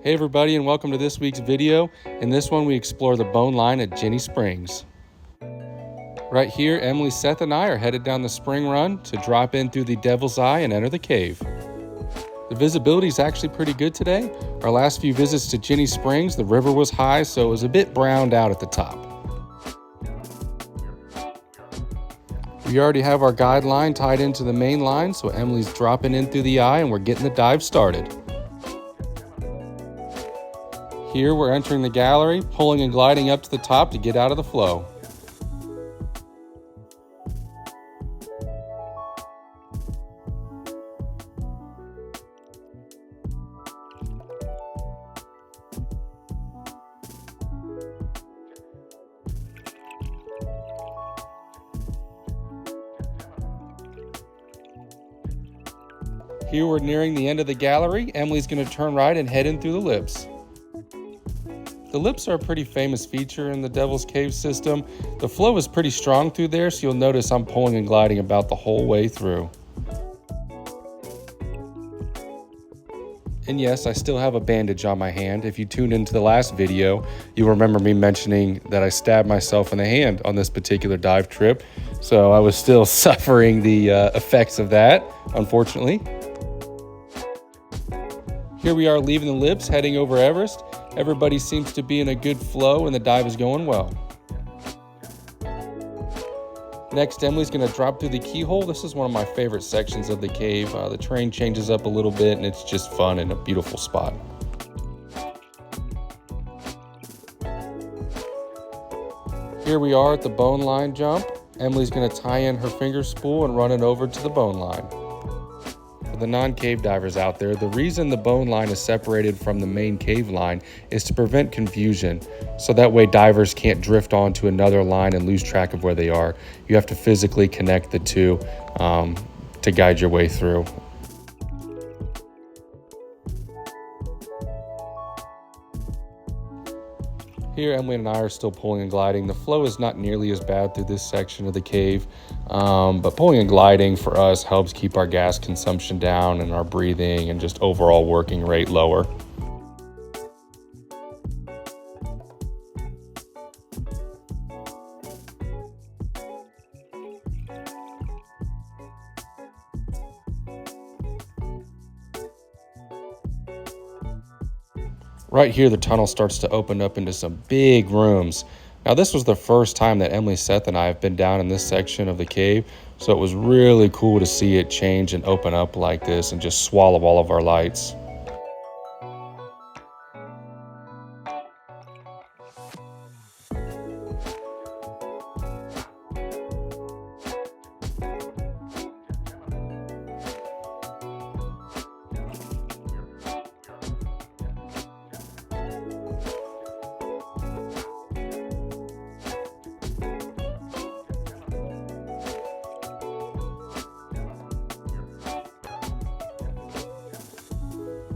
Hey everybody, and welcome to this week's video. In this one we explore the bone line at Ginnie Springs. Right here, Emily, Seth, and I are headed down the spring run to drop in through the Devil's Eye and enter the cave. The visibility is actually pretty good today. Our last few visits to Ginnie Springs, the river was high, so it was a bit browned out at the top. We already have our guide line tied into the main line, so Emily's dropping in through the eye and we're getting the dive started. Here we're entering the gallery, pulling and gliding up to the top to get out of the flow. Here we're nearing the end of the gallery. Emily's going to turn right and head in through the lips. The lips are a pretty famous feature in the Devil's Cave system. The flow is pretty strong through there, so you'll notice I'm pulling and gliding about the whole way through. And yes, I still have a bandage on my hand. If you tuned into the last video, you'll remember me mentioning that I stabbed myself in the hand on this particular dive trip. So I was still suffering the effects of that, unfortunately. Here we are leaving the lips, heading over Everest. Everybody seems to be in a good flow and the dive is going well. Next, Emily's going to drop through the keyhole. This is one of my favorite sections of the cave. The terrain changes up a little bit and it's just fun and a beautiful spot. Here we are at the bone line jump. Emily's going to tie in her finger spool and run it over to the bone line. For the non-cave divers out there, the reason the bone line is separated from the main cave line is to prevent confusion. So that way divers can't drift onto another line and lose track of where they are. You have to physically connect the two to guide your way through. Here, Emily and I are still pulling and gliding. The flow is not nearly as bad through this section of the cave, but pulling and gliding for us helps keep our gas consumption down and our breathing and just overall working rate lower. Right here, the tunnel starts to open up into some big rooms. Now, this was the first time that Emily, Seth, and I have been down in this section of the cave, so it was really cool to see it change and open up like this and just swallow all of our lights.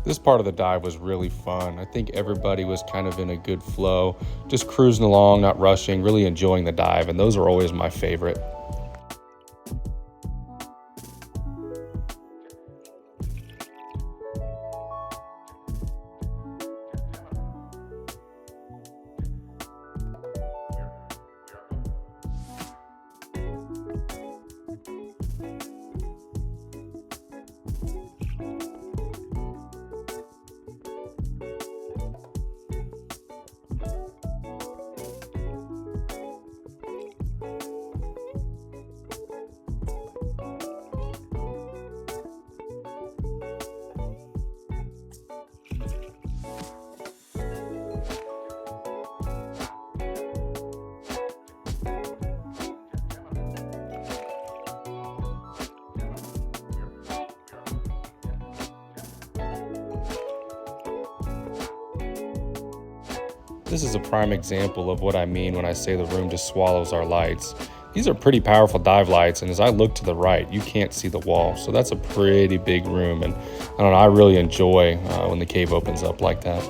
This part of the dive was really fun. I think everybody was kind of in a good flow, just cruising along, not rushing, really enjoying the dive, and those are always my favorite. This is a prime example of what I mean when I say the room just swallows our lights. These are pretty powerful dive lights, and as I look to the right, you can't see the wall. So that's a pretty big room, and I don't know, I really enjoy when the cave opens up like that.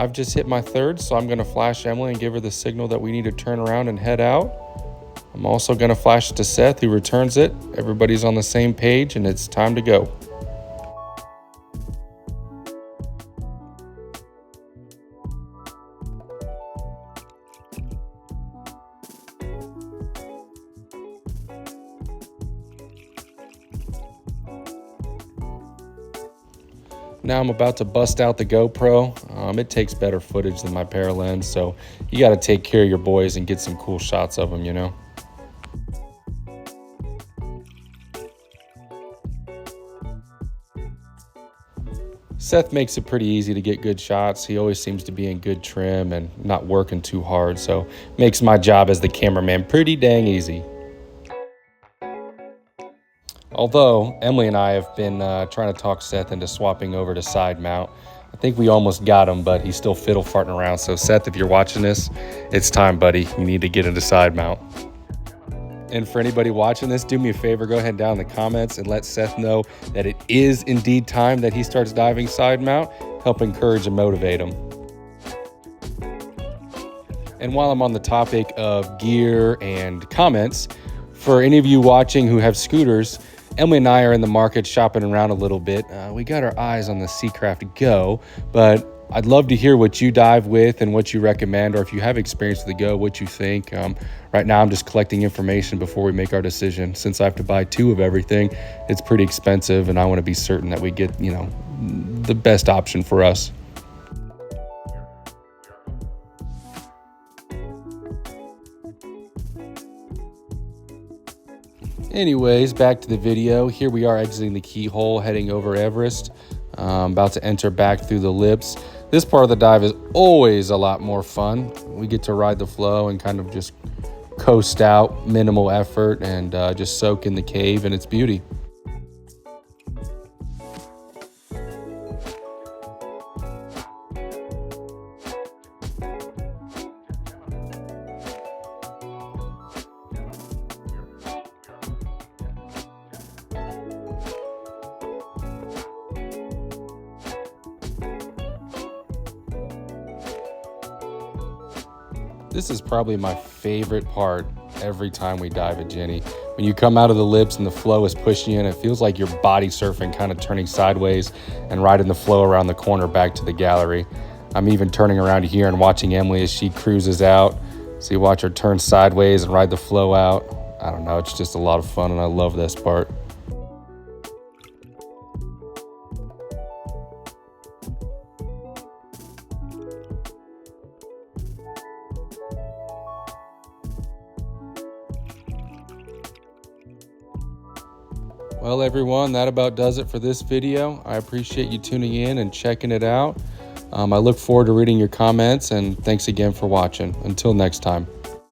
I've just hit my third, so I'm gonna flash Emily and give her the signal that we need to turn around and head out. I'm also gonna flash it to Seth, who returns it. Everybody's on the same page and it's time to go. Now I'm about to bust out the GoPro. It takes better footage than my Paralens, so you got to take care of your boys and get some cool shots of them, you know? Seth makes it pretty easy to get good shots. He always seems to be in good trim and not working too hard, so makes my job as the cameraman pretty dang easy. Although, Emily and I have been trying to talk Seth into swapping over to side mount. I think we almost got him, but he's still fiddle farting around. So Seth, if you're watching this, it's time, buddy. You need to get into side mount. And for anybody watching this, do me a favor, go ahead down in the comments and let Seth know that it is indeed time that he starts diving side mount. Help encourage and motivate him. And while I'm on the topic of gear and comments, for any of you watching who have scooters, Emily and I are in the market shopping around a little bit. We got our eyes on the Seacraft Go, but I'd love to hear what you dive with and what you recommend, or if you have experience with the Go, what you think. Right now, I'm just collecting information before we make our decision. Since I have to buy 2 of everything, it's pretty expensive, and I want to be certain that we get, the best option for us. Anyways, back to the video. Here we are exiting the keyhole, heading over Everest. About to enter back through the lips. This part of the dive is always a lot more fun. We get to ride the flow and kind of just coast out, minimal effort, and just soak in the cave and its beauty. This is probably my favorite part every time we dive at Ginnie. When you come out of the lips and the flow is pushing you in, it feels like your body surfing, kind of turning sideways and riding the flow around the corner back to the gallery. I'm even turning around here and watching Emily as she cruises out. So you watch her turn sideways and ride the flow out. I don't know, it's just a lot of fun and I love this part. Well, everyone, that about does it for this video. I appreciate you tuning in and checking it out. I look forward to reading your comments, and thanks again for watching. Until next time.